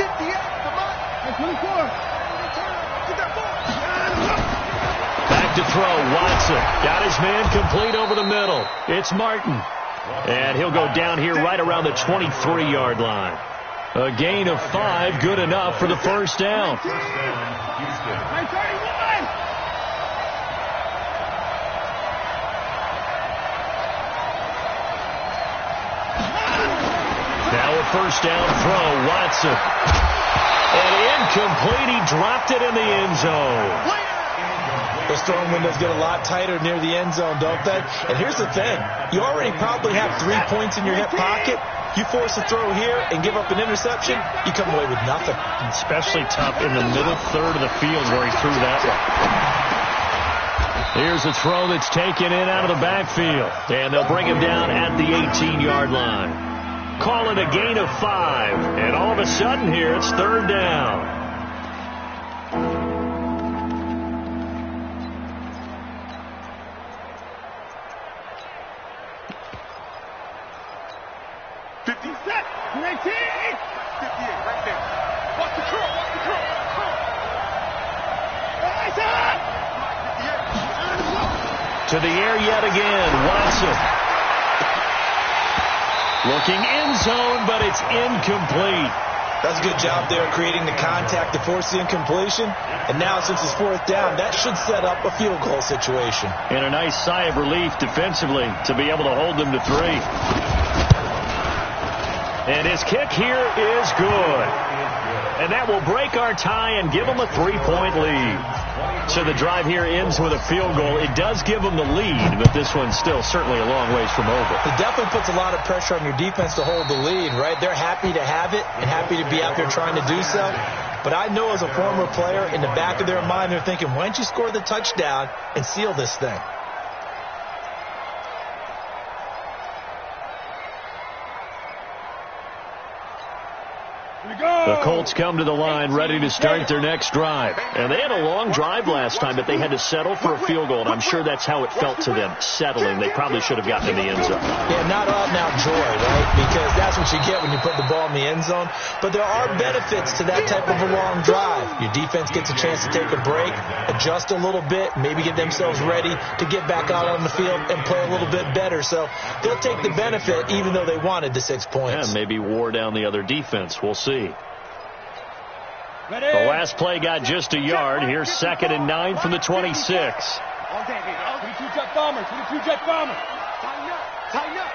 Back to throw. Watson got his man complete over the middle. It's Martin. And he'll go down here right around the 23-yard line. A gain of 5, good enough for the first down. Now a first down throw, Watson. And incomplete, he dropped it in the end zone. The storm windows get a lot tighter near the end zone, don't they? And here's the thing. You already probably have 3 points in your hip pocket. You force a throw here and give up an interception, you come away with nothing. Especially tough in the middle third of the field where he threw that one. Here's a throw that's taken in out of the backfield. And they'll bring him down at the 18-yard line. Call it a gain of 5. And all of a sudden here, it's 3rd down. To the air yet again, Watson. Looking end zone, but it's incomplete. That's a good job there creating the contact to force the incompletion. And now since it's 4th down, that should set up a field goal situation. And a nice sigh of relief defensively to be able to hold them to 3. And his kick here is good. And that will break our tie and give them a 3-point lead. So the drive here ends with a field goal. It does give them the lead, but this one's still certainly a long ways from over. It definitely puts a lot of pressure on your defense to hold the lead, right? They're happy to have it and happy to be out there trying to do so. But I know as a former player, in the back of their mind, they're thinking, why don't you score the touchdown and seal this thing? The Colts come to the line ready to start their next drive. And they had a long drive last time, but they had to settle for a field goal. And I'm sure that's how it felt to them, settling. They probably should have gotten in the end zone. Yeah, not out and out joy, right? Because that's what you get when you put the ball in the end zone. But there are benefits to that type of a long drive. Your defense gets a chance to take a break, adjust a little bit, maybe get themselves ready to get back out on the field and play a little bit better. So they'll take the benefit even though they wanted the 6 points. Yeah, maybe wore down the other defense. We'll see. The last play got just a yard. Here's 2nd and 9 from the 26. 22 jet bomber. 22 jet bomber. Tighten up.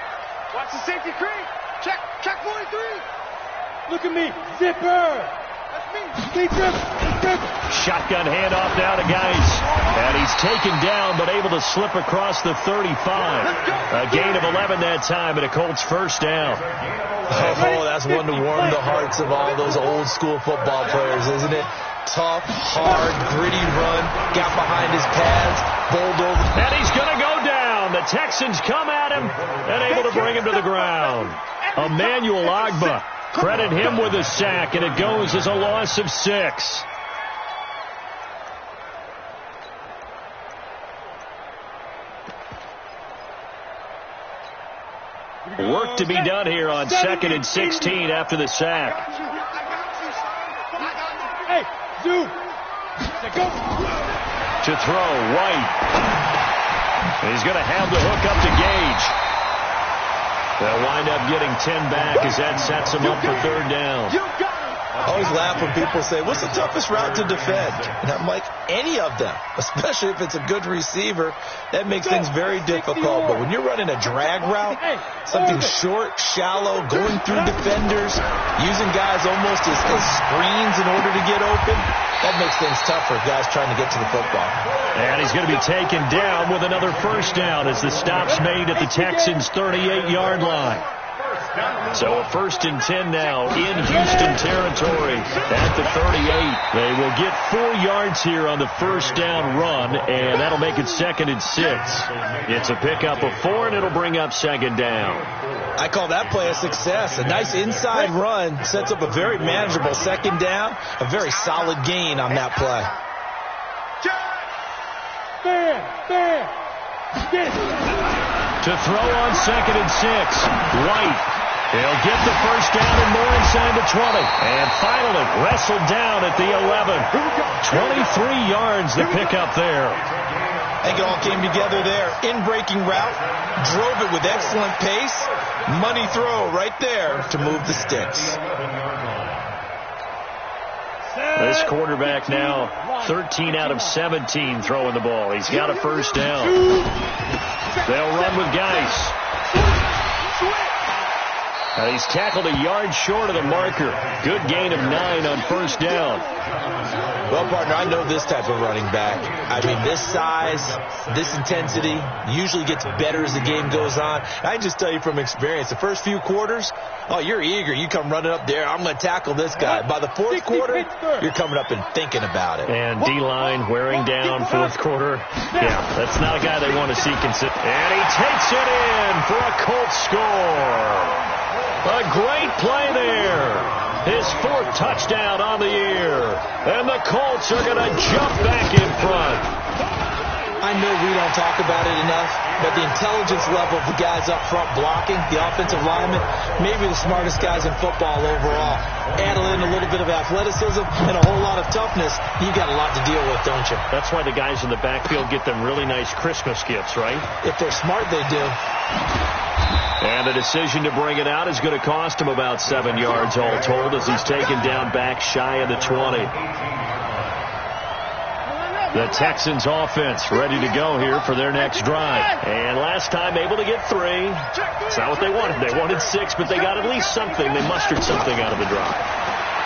Watch the safety creep. Check 43. Look at me. Zipper. That's me. Shotgun handoff now to Geis. And he's taken down but able to slip across the 35. A gain of 11 that time and a Colts first down. Oh, that's one to warm the hearts of all those old school football players, isn't it? Tough, hard, gritty run, got behind his pads, bowled over. And he's going to go down. The Texans come at him and able to bring him to the ground. Emmanuel Ogbah, credit him with a sack, and it goes as a loss of 6. Work to be done here on 2nd and 16 after the sack. Hey, Zoo. Go. To throw, White. He's going to have the hook up to Gage. They'll wind up getting 10 back as that sets him up for third down. I always laugh when people say, what's the toughest route to defend? And I'm like, any of them, especially if it's a good receiver. That makes things very difficult. But when you're running a drag route, something short, shallow, going through defenders, using guys almost as screens in order to get open, that makes things tough for guys trying to get to the football. And he's going to be taken down with another first down as the stop's made at the Texans' 38-yard line. So a 1st and 10 now in Houston territory at the 38. They will get 4 yards here on the first down run, and that'll make it 2nd and 6. It's a pickup of 4, and it'll bring up 2nd down. I call that play a success. A nice inside run sets up a very manageable 2nd down, a very solid gain on that play. To throw on 2nd and 6, White. He'll get the first down and more inside the 20. And finally wrestled down at the 11. 23 yards the pickup there. I think it all came together there. In-breaking route, drove it with excellent pace. Money throw right there to move the sticks. This quarterback now 13 out of 17 throwing the ball. He's got a first down. They'll run with Geis. He's tackled a yard short of the marker. Good gain of 9 on first down. Well, partner, I know this type of running back. I mean, this size, this intensity usually gets better as the game goes on. I can just tell you from experience, the first few quarters, oh, you're eager. You come running up there, I'm going to tackle this guy. By the 4th quarter, you're coming up and thinking about it. And D-line wearing down 4th quarter. Yeah, that's not a guy they want to see consider. And he takes it in for a Colts score. A great play there. His 4th touchdown on the year. And the Colts are going to jump back in front. I know we don't talk about it enough, but the intelligence level of the guys up front blocking, the offensive linemen, maybe the smartest guys in football overall. Add in a little bit of athleticism and a whole lot of toughness, you got a lot to deal with, don't you? That's why the guys in the backfield get them really nice Christmas gifts, right? If they're smart, they do. And the decision to bring it out is going to cost him about 7 yards all told as he's taken down back shy of the 20. The Texans offense ready to go here for their next drive. And last time able to get 3. It's not what they wanted. They wanted 6, but they got at least something. They mustered something out of the drive.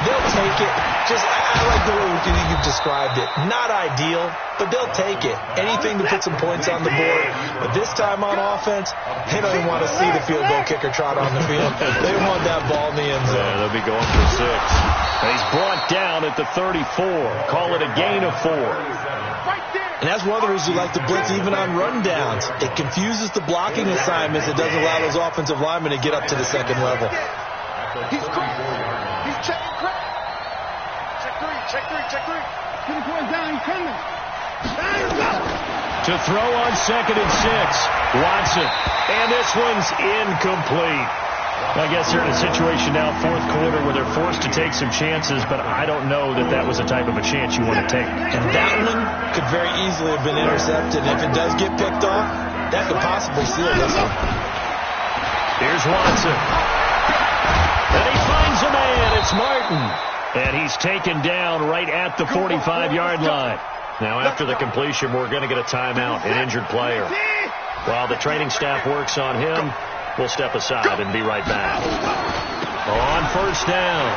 They'll take it. I like the way you've described it. Not ideal, but they'll take it. Anything to put some points on the board. But this time on offense, they don't even want to see the field goal kicker trot on the field. They want that ball in the end zone. Yeah, they'll be going for 6. And he's brought down at the 34. Call it a gain of 4. And that's one of the reasons you like to blitz even on rundowns. It confuses the blocking assignments. It doesn't allow those offensive linemen to get up to the 2nd level. He's checking crack. Check 3. He's down, he's coming. To throw on 2nd and 6. Watson. And this one's incomplete. I guess they're in a situation now, 4th quarter, where they're forced to take some chances, but I don't know that that was the type of a chance you want to take. And that one could very easily have been intercepted. And if it does get picked off, that could possibly seal this one. Here's Watson. And he finds a man. It's Martin. And he's taken down right at the 45-yard line. Now, after the completion, we're going to get a timeout, an injured player. While the training staff works on him, we'll step aside and be right back. On first down,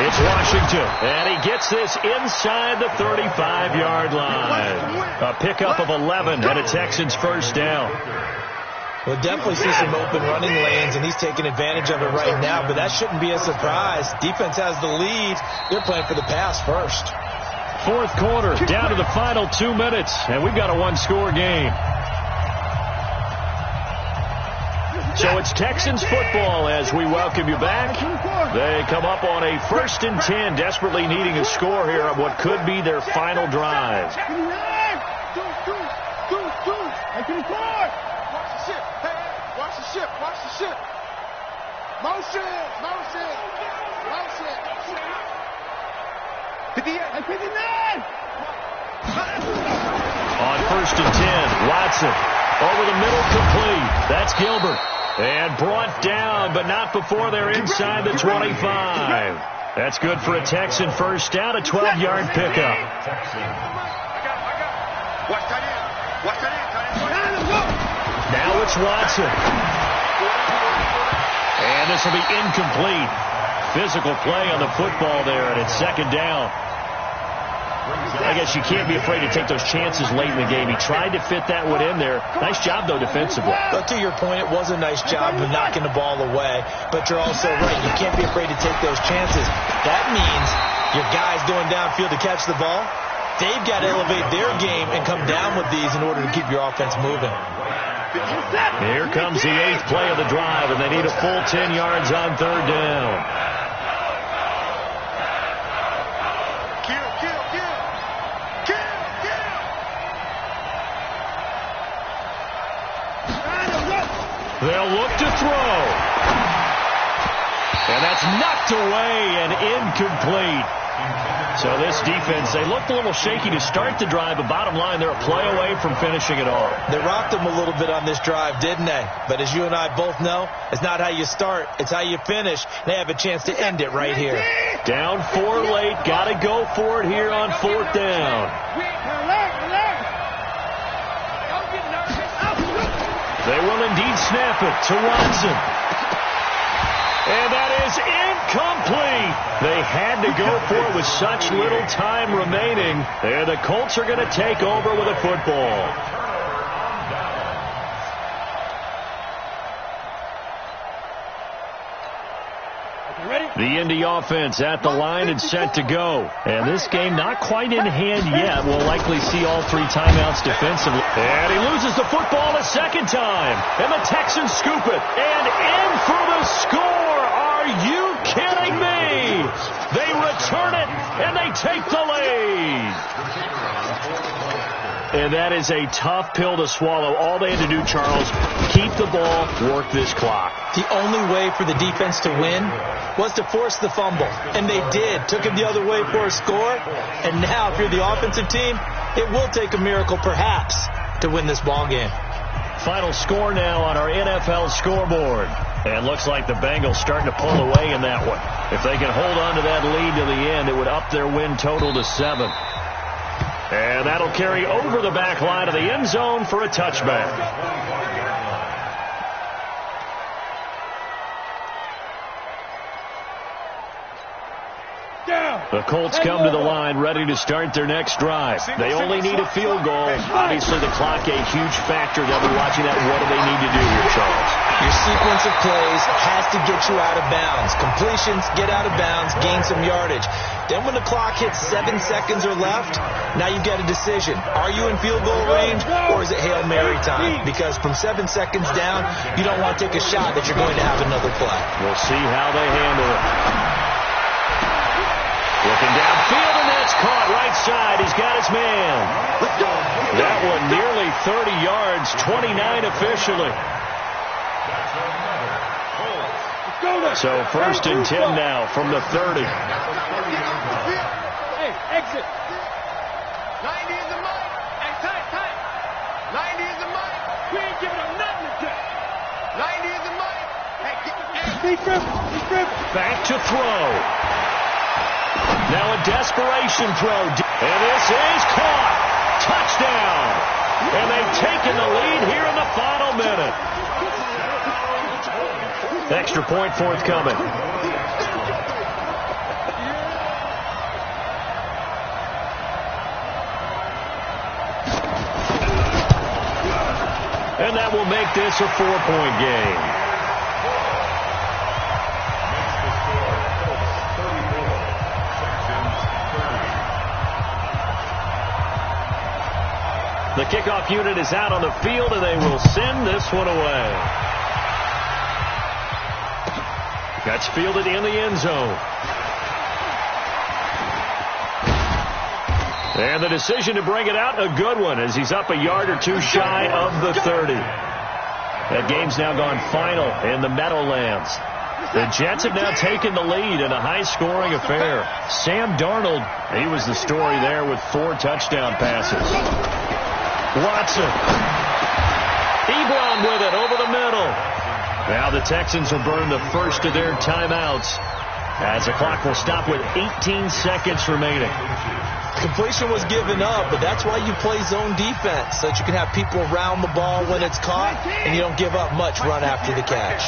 it's Washington. And he gets this inside the 35-yard line. A pickup of 11 and a Texans first down. We'll definitely see some open running lanes, and he's taking advantage of it right now, but that shouldn't be a surprise. Defense has the lead. They're playing for the pass first. 4th quarter, down to the final 2 minutes, and we've got a 1-score game. So it's Texans football as we welcome you back. They come up on a 1st and 10, desperately needing a score here on what could be their final drive. Watch the ship. Motion. On 1st and 10, Watson over the middle, complete. That's Gilbert. And brought down, but not before they're inside the 25. That's good for a Texan first down, a 12-yard pickup. Now it's Watson. And this will be incomplete. Physical play on the football there, and it's 2nd down. I guess you can't be afraid to take those chances late in the game. He tried to fit that one in there. Nice job, though, defensively. But to your point, it was a nice job of knocking the ball away. But you're also right. You can't be afraid to take those chances. That means your guys going downfield to catch the ball, they've got to elevate their game and come down with these in order to keep your offense moving. Here comes the 8th play of the drive, and they need a full 10 yards on 3rd down. They'll look to throw. And that's knocked away and incomplete. So this defense, they looked a little shaky to start the drive, but bottom line, they're a play away from finishing it off. They rocked them a little bit on this drive, didn't they? But as you and I both know, it's not how you start, it's how you finish. They have a chance to end it right here. Down 4 late, got to go for it here on 4th down. They will indeed snap it to Watson. And that is incomplete. They had to go for it with such little time remaining. And the Colts are going to take over with a football. The Indy offense at the line and set to go. And this game not quite in hand yet. We'll likely see all 3 timeouts defensively. And he loses the football a 2nd time. And the Texans scoop it. And in for the score. Are you kidding me? They return it and they take the lead. And that is a tough pill to swallow. All they had to do, Charles, keep the ball, work this clock. The only way for the defense to win was to force the fumble. And they did. Took it the other way for a score. And now, if you're the offensive team, it will take a miracle, perhaps, to win this ball game. Final score now on our NFL scoreboard. And looks like the Bengals starting to pull away in that one. If they can hold on to that lead to the end, it would up their win total to 7. And that'll carry over the back line of the end zone for a touchback. The Colts come to the line ready to start their next drive. They only need a field goal. Obviously, the clock a huge factor. They'll be watching that. What do they need to do here, Charles? Your sequence of plays has to get you out of bounds. Completions, get out of bounds, gain some yardage. Then when the clock hits 7 seconds or left, now you've got a decision. Are you in field goal range or is it Hail Mary time? Because from 7 seconds down, you don't want to take a shot that you're going to have another play. We'll see how they handle it. Looking downfield, and that's caught right side. He's got his man. That one nearly 30 yards, 29 officially. So 1st and 10 now from the 30. Hey, exit. 90 is the mic. Hey, tight. 90 is the mic. We ain't giving him nothing to do. 90 is the mic. Hey, back to throw. Now a desperation throw. And this is caught. Touchdown. And they've taken the lead here in the final minute. Extra point forthcoming. And that will make this a 4-point game. The kickoff unit is out on the field, and they will send this one away. That's fielded in the end zone. And the decision to bring it out, a good one, as he's up a yard or two shy of the 30. That game's now gone final in the Meadowlands. The Jets have now taken the lead in a high-scoring affair. Sam Darnold, he was the story there with 4 touchdown passes. Watson. Ebron with it over the middle. Now the Texans will burn the first of their timeouts as the clock will stop with 18 seconds remaining. Completion was given up, but that's why you play zone defense, so that you can have people around the ball when it's caught, and you don't give up much run after the catch.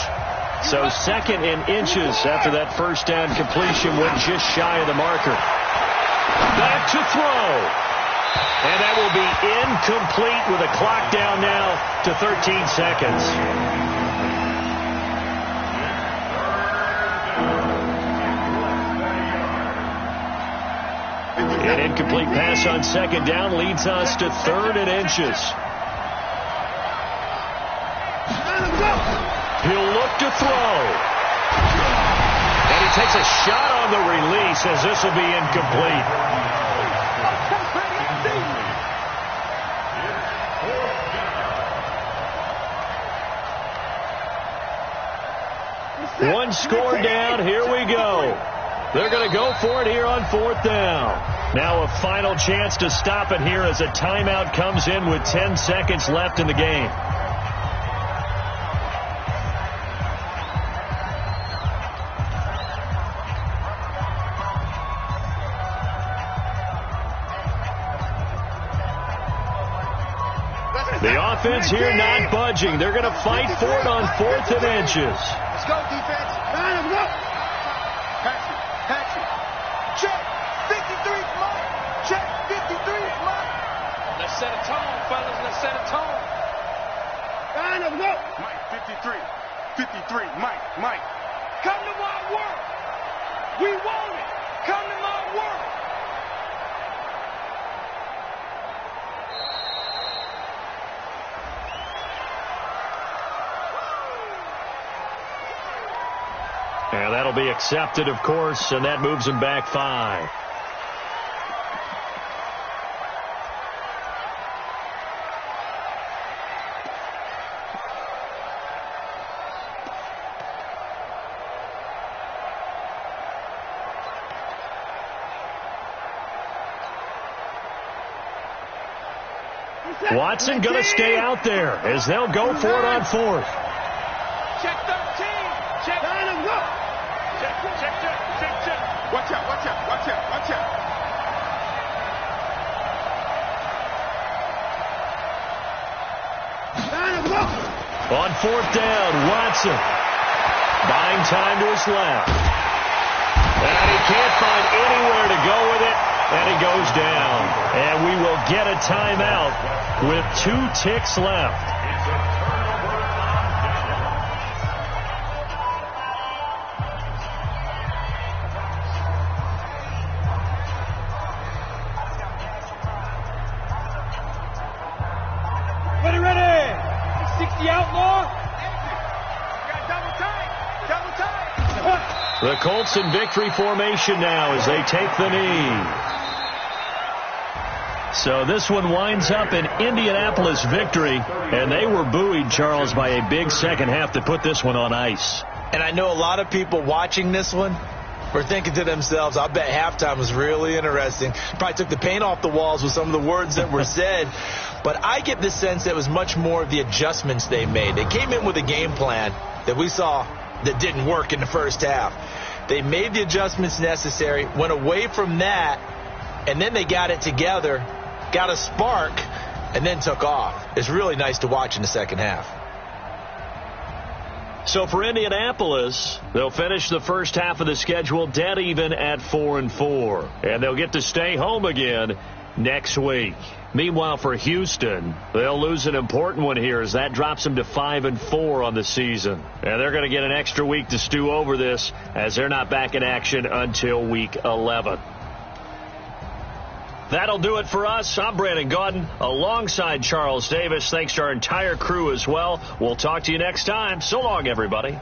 So 2nd and inches after that first down completion went just shy of the marker. Back to throw. And that will be incomplete with a clock down now to 13 seconds. An incomplete pass on 2nd down leads us to 3rd and inches. He'll look to throw. And he takes a shot on the release as this will be incomplete. One score down. Here we go. They're going to go for it here on 4th down. Now a final chance to stop it here as a timeout comes in with 10 seconds left in the game. The offense here not budging. They're going to fight for it on 4th and inches. Let's go, defense. Line them up. Pass it. Check. 53 is mine. Check. 53 is mine. Let's set a tone, fellas. Let's set a tone. Line them up. Mike, 53. 53. Mike. Come to my work. We want it. Come to my work. And that'll be accepted, of course, and that moves him back 5. Watson going to stay out there as they'll go for it on 4th. Check 13. Check. Line them up. Check. Watch out. Line them up. On 4th down, Watson. Buying time to his left. And he can't find anywhere to go with it. And he goes down. And we will get a timeout with 2 ticks left. Ready. 60 outlaw. Got double time. The Colts in victory formation now as they take the knee. So this one winds up in Indianapolis victory, and they were buoyed, Charles, by a big second half to put this one on ice. And I know a lot of people watching this one were thinking to themselves, I bet halftime was really interesting. Probably took the paint off the walls with some of the words that were said. But I get the sense that it was much more of the adjustments they made. They came in with a game plan that we saw that didn't work in the first half. They made the adjustments necessary, went away from that, and then they got it together, got a spark, and then took off. It's really nice to watch in the second half. So for Indianapolis, they'll finish the first half of the schedule dead even at 4-4. And they'll get to stay home again next week. Meanwhile, for Houston, they'll lose an important one here as that drops them to 5-4 on the season. And they're going to get an extra week to stew over this as they're not back in action until week 11. That'll do it for us. I'm Brandon Gaudin alongside Charles Davis. Thanks to our entire crew as well. We'll talk to you next time. So long, everybody.